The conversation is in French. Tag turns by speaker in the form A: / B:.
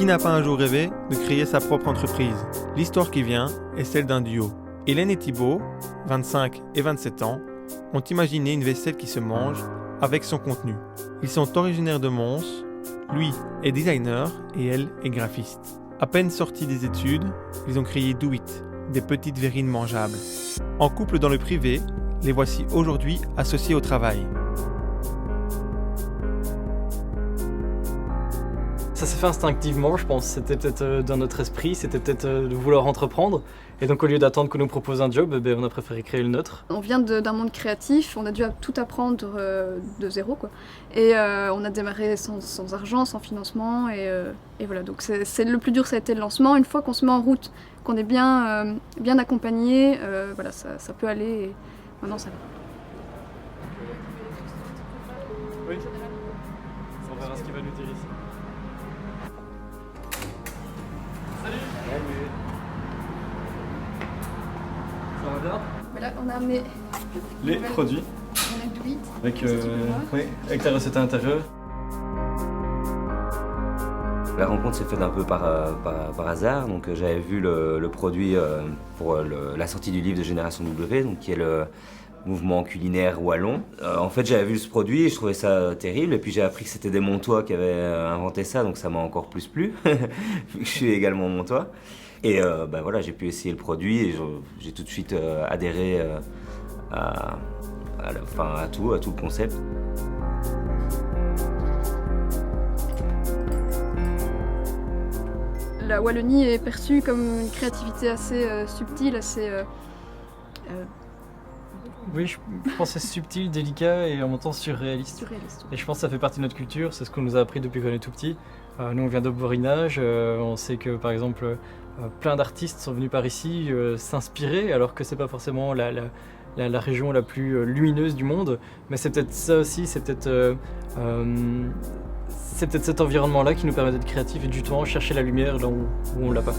A: Qui n'a pas un jour rêvé de créer sa propre entreprise? L'histoire qui vient est celle d'un duo. Hélène et Thibaut, 25 et 27 ans, ont imaginé une vaisselle qui se mange avec son contenu. Ils sont originaires de Mons, lui est designer et elle est graphiste. À peine sortis des études, ils ont créé Do It, des petites verrines mangeables. En couple dans le privé, les voici aujourd'hui associés au travail.
B: Ça s'est fait instinctivement, je pense. C'était peut-être dans notre esprit, c'était peut-être de vouloir entreprendre. Et donc au lieu d'attendre qu'on nous propose un job, on a préféré créer le nôtre.
C: On vient d'un monde créatif, on a dû tout apprendre de zéro, quoi. Et on a démarré sans argent, sans financement, et voilà. Donc c'est le plus dur, ça a été le lancement. Une fois qu'on se met en route, qu'on est bien accompagné, voilà, ça peut aller. Et maintenant ça va.
B: Oui. On verra ce qu'il va nous dire ici. Salut. Ça va bien?
C: Voilà, on a amené
B: les produits.
C: On a Do It.
B: Avec ta recette à l'intérieur.
D: La rencontre s'est faite un peu par hasard. Donc j'avais vu le produit pour la sortie du livre de Génération W, donc qui est le mouvement culinaire wallon. En fait, j'avais vu ce produit et je trouvais ça terrible. Et puis j'ai appris que c'était des Montois qui avaient inventé ça, donc ça m'a encore plus plu, vu que je suis également Montois. Et voilà, j'ai pu essayer le produit et j'ai tout de suite adhéré à tout le concept.
C: La Wallonie est perçue comme une créativité assez subtile, assez...
B: Oui, je pense que c'est subtil, délicat et en même temps surréaliste.
C: surréaliste.
B: Et je pense que ça fait partie de notre culture, c'est ce qu'on nous a appris depuis qu'on est tout petit. Nous on vient de Borinage, on sait que par exemple plein d'artistes sont venus par ici s'inspirer alors que c'est pas forcément la région la plus lumineuse du monde. Mais c'est peut-être ça aussi, c'est peut-être cet environnement-là qui nous permet d'être créatifs et justement chercher la lumière là où on l'a pas.